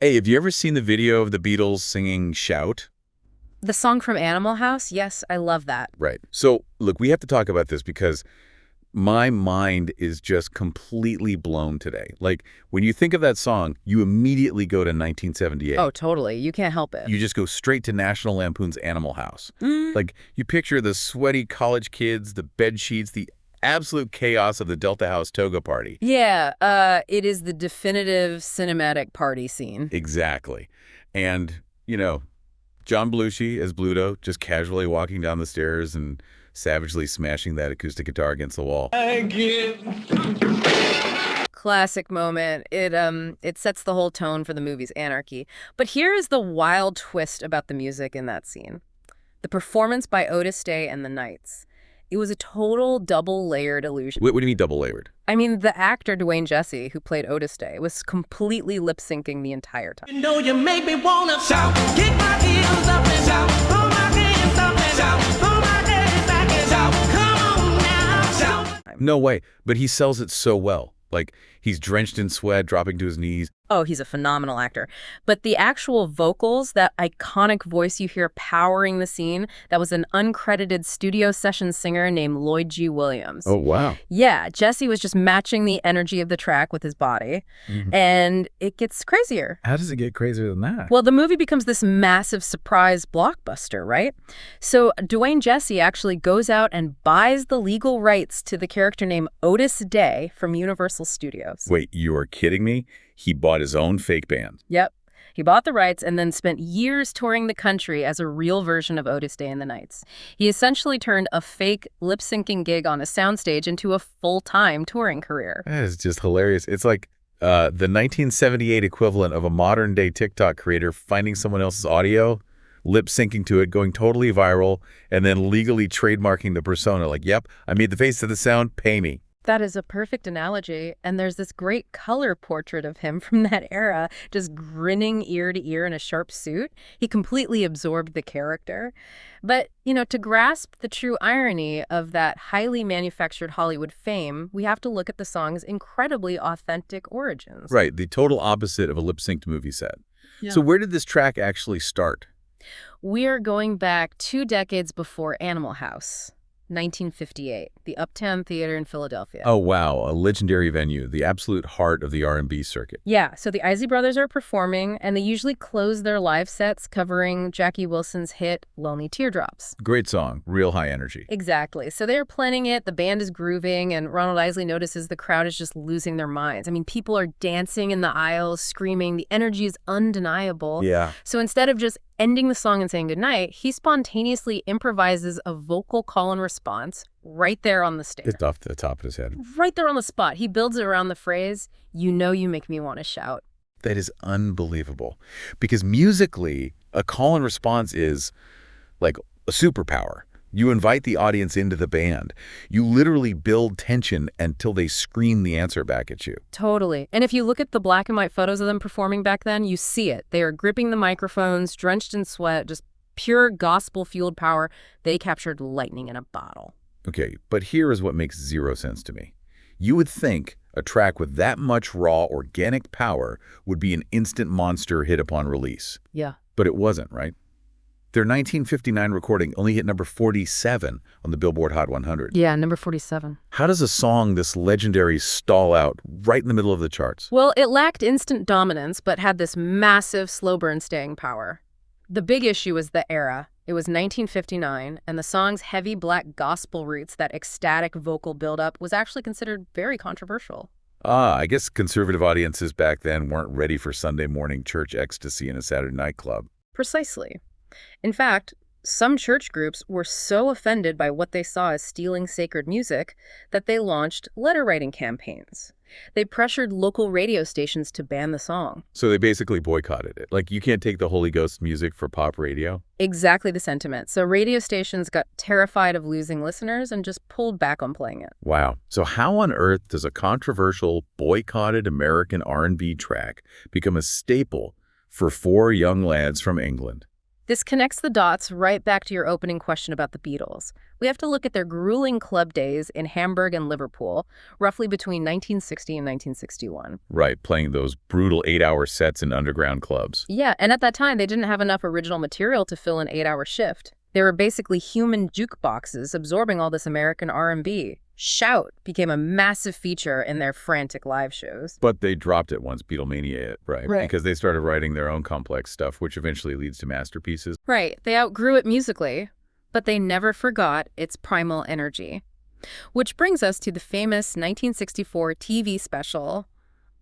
Hey, have you ever seen the video of the Beatles singing Shout? The song from Animal House? Yes, I love that. Right. So, look, we have to talk about this because my mind is just completely blown today. Like, when you think of that song, you immediately go to 1978. Oh, totally. You can't help it. You just go straight to National Lampoon's Animal House. Mm. Like, you picture the sweaty college kids, the bed sheets, the absolute chaos of the Delta House toga party. Yeah, it is the definitive cinematic party scene. Exactly. And, John Belushi as Bluto just casually walking down the stairs and savagely smashing that acoustic guitar against the wall. Classic moment. It sets the whole tone for the movie's anarchy. But here is the wild twist about the music in that scene. The performance by Otis Day and the Knights. It was a total double-layered illusion. What do you mean double-layered? I mean, the actor Dwayne Jesse, who played Otis Day, was completely lip-syncing the entire time. You know you make me wanna shout, kick my heels up and shout, pull my hands up and shout, pull my head back and shout, come on now, shout. No way, but he sells it so well. Like, he's drenched in sweat, dropping to his knees. Oh, he's a phenomenal actor. But the actual vocals, that iconic voice you hear powering the scene, that was an uncredited studio session singer named Lloyd G. Williams. Oh, wow. Yeah, Jesse was just matching the energy of the track with his body. Mm-hmm. And it gets crazier. How does it get crazier than that? Well, the movie becomes this massive surprise blockbuster, right? So Dwayne Jesse actually goes out and buys the legal rights to the character named Otis Day from Universal Studios. Wait, you are kidding me? He bought his own fake band. Yep. He bought the rights and then spent years touring the country as a real version of Otis Day and the Knights. He essentially turned a fake lip-syncing gig on a soundstage into a full-time touring career. That is just hilarious. It's like the 1978 equivalent of a modern-day TikTok creator finding someone else's audio, lip-syncing to it, going totally viral, and then legally trademarking the persona. Like, yep, I made the face of the sound, pay me. That is a perfect analogy, and there's this great color portrait of him from that era, just grinning ear to ear in a sharp suit. He completely absorbed the character. But, to grasp the true irony of that highly manufactured Hollywood fame, we have to look at the song's incredibly authentic origins. Right, the total opposite of a lip-synced movie set. Yeah. So where did this track actually start? We are going back 2 decades before Animal House. 1958, the Uptown Theater in Philadelphia. Oh, wow, a legendary venue, the absolute heart of the R&B circuit. Yeah, so the Isley Brothers are performing, and they usually close their live sets covering Jackie Wilson's hit, Lonely Teardrops. Great song, real high energy. Exactly. So they're planning it, the band is grooving, and Ronald Isley notices the crowd is just losing their minds. I mean, people are dancing in the aisles, screaming. The energy is undeniable. Yeah. So instead of just ending the song and saying goodnight, he spontaneously improvises a vocal call and response right there on the stage. It's off the top of his head. Right there on the spot. He builds it around the phrase, "You know you make me want to shout." That is unbelievable. Because musically, a call and response is like a superpower. You invite the audience into the band. You literally build tension until they scream the answer back at you. Totally. And if you look at the black and white photos of them performing back then, you see it. They are gripping the microphones, drenched in sweat, just pure gospel-fueled power. They captured lightning in a bottle. Okay, but here is what makes zero sense to me. You would think a track with that much raw, organic power would be an instant monster hit upon release. Yeah. But it wasn't, right? Their 1959 recording only hit number 47 on the Billboard Hot 100. Yeah, number 47. How does a song this legendary stall out right in the middle of the charts? Well, it lacked instant dominance, but had this massive slow burn staying power. The big issue was the era. It was 1959, and the song's heavy black gospel roots, that ecstatic vocal buildup, was actually considered very controversial. I guess conservative audiences back then weren't ready for Sunday morning church ecstasy in a Saturday night club. Precisely. In fact, some church groups were so offended by what they saw as stealing sacred music that they launched letter-writing campaigns. They pressured local radio stations to ban the song. So they basically boycotted it. Like, you can't take the Holy Ghost music for pop radio? Exactly the sentiment. So radio stations got terrified of losing listeners and just pulled back on playing it. Wow. So how on earth does a controversial, boycotted American R&B track become a staple for 4 young lads from England? This connects the dots right back to your opening question about the Beatles. We have to look at their grueling club days in Hamburg and Liverpool, roughly between 1960 and 1961. Right, playing those brutal 8-hour sets in underground clubs. Yeah, and at that time, they didn't have enough original material to fill an 8-hour shift. They were basically human jukeboxes absorbing all this American R&B. Shout became a massive feature in their frantic live shows. But they dropped it once Beatlemania hit, right? Right. Because they started writing their own complex stuff, which eventually leads to masterpieces. Right, they outgrew it musically, but they never forgot its primal energy. Which brings us to the famous 1964 TV special,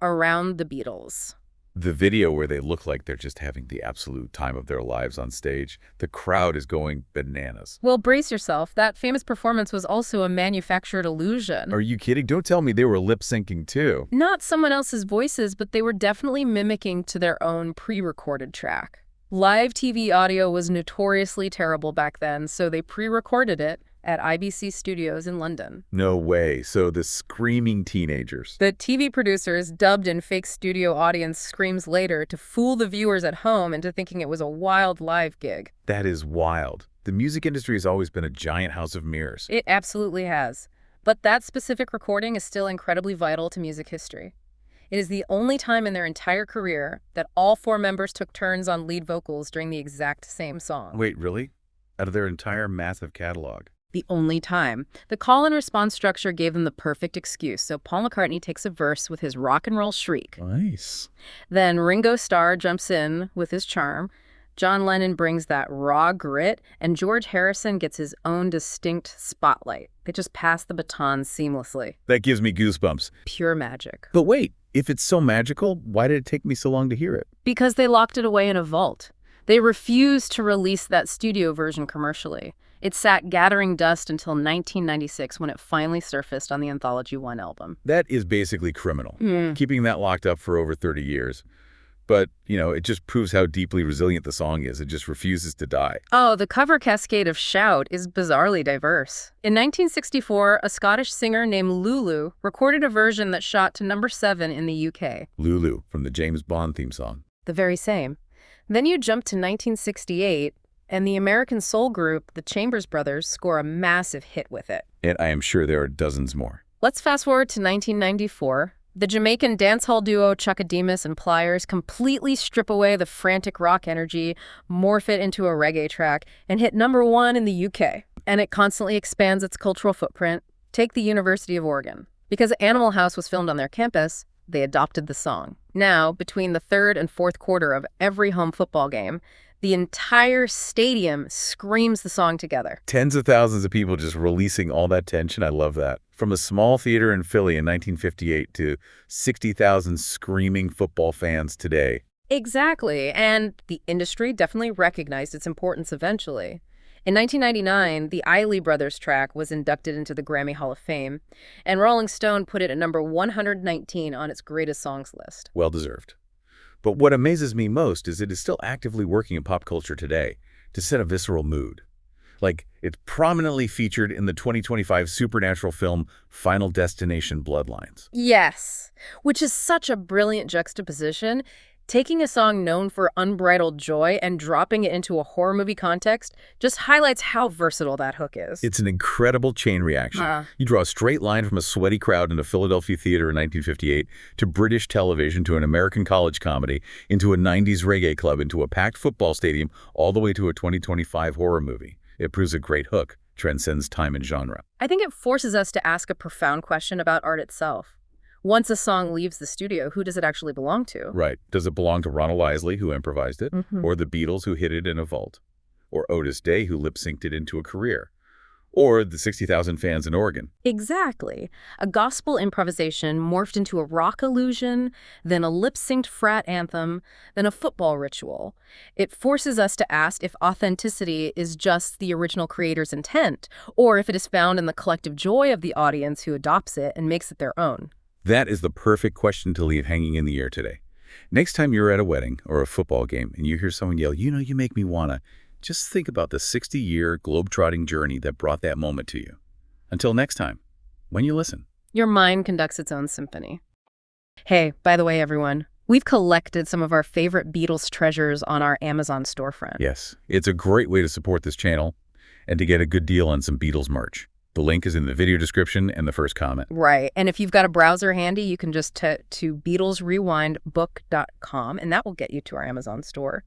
Around the Beatles. The video where they look like they're just having the absolute time of their lives on stage. The crowd is going bananas. Well, brace yourself. That famous performance was also a manufactured illusion. Are you kidding? Don't tell me they were lip-syncing too. Not someone else's voices, but they were definitely mimicking to their own pre-recorded track. Live TV audio was notoriously terrible back then, so they pre-recorded it at IBC Studios in London. No way. So the screaming teenagers. The TV producers dubbed in fake studio audience screams later to fool the viewers at home into thinking it was a wild live gig. That is wild. The music industry has always been a giant house of mirrors. It absolutely has. But that specific recording is still incredibly vital to music history. It is the only time in their entire career that all 4 members took turns on lead vocals during the exact same song. Wait, really? Out of their entire massive catalog? The only time. The call and response structure gave them the perfect excuse, so Paul McCartney takes a verse with his rock and roll shriek. Nice. Then Ringo Starr jumps in with his charm. John Lennon brings that raw grit, and George Harrison gets his own distinct spotlight. They just pass the baton seamlessly. That gives me goosebumps. Pure magic. But wait, if it's so magical, why did it take me so long to hear it? Because they locked it away in a vault. They refused to release that studio version commercially. It sat gathering dust until 1996 when it finally surfaced on the Anthology 1 album. That is basically criminal, keeping that locked up for over 30 years. But, it just proves how deeply resilient the song is. It just refuses to die. Oh, the cover cascade of Shout is bizarrely diverse. In 1964, a Scottish singer named Lulu recorded a version that shot to number 7 in the UK. Lulu, from the James Bond theme song. The very same. Then you jump to 1968, and the American soul group, the Chambers Brothers, score a massive hit with it. And I am sure there are dozens more. Let's fast forward to 1994. The Jamaican dancehall duo Chuckademus and Pliers completely strip away the frantic rock energy, morph it into a reggae track, and hit number 1 in the UK. And it constantly expands its cultural footprint. Take the University of Oregon. Because Animal House was filmed on their campus, they adopted the song. Now, between the 3rd and 4th quarter of every home football game, the entire stadium screams the song together. Tens of thousands of people just releasing all that tension. I love that. From a small theater in Philly in 1958 to 60,000 screaming football fans today. Exactly, and the industry definitely recognized its importance eventually. In 1999, the Isley Brothers track was inducted into the Grammy Hall of Fame, and Rolling Stone put it at number 119 on its greatest songs list. Well deserved. But what amazes me most is it is still actively working in pop culture today to set a visceral mood. Like, it's prominently featured in the 2025 supernatural film Final Destination Bloodlines. Yes, which is such a brilliant juxtaposition. Taking a song known for unbridled joy and dropping it into a horror movie context just highlights how versatile that hook is. It's an incredible chain reaction. You draw a straight line from a sweaty crowd in a Philadelphia theater in 1958 to British television to an American college comedy into a 90s reggae club into a packed football stadium all the way to a 2025 horror movie. It proves a great hook, transcends time and genre. I think it forces us to ask a profound question about art itself. Once a song leaves the studio, who does it actually belong to? Right. Does it belong to Ronald Isley, who improvised it, or the Beatles, who hid it in a vault, or Otis Day, who lip-synced it into a career, or the 60,000 fans in Oregon? Exactly. A gospel improvisation morphed into a rock illusion, then a lip-synced frat anthem, then a football ritual. It forces us to ask if authenticity is just the original creator's intent, or if it is found in the collective joy of the audience who adopts it and makes it their own. That is the perfect question to leave hanging in the air today. Next time you're at a wedding or a football game and you hear someone yell, you make me wanna, just think about the 60-year globe-trotting journey that brought that moment to you. Until next time, when you listen. Your mind conducts its own symphony. Hey, by the way, everyone, We've collected some of our favorite Beatles treasures on our Amazon storefront. Yes, it's a great way to support this channel and to get a good deal on some Beatles merch. The link is in the video description and the first comment. Right. And if you've got a browser handy, you can just to BeatlesRewindBook.com, and that will get you to our Amazon store.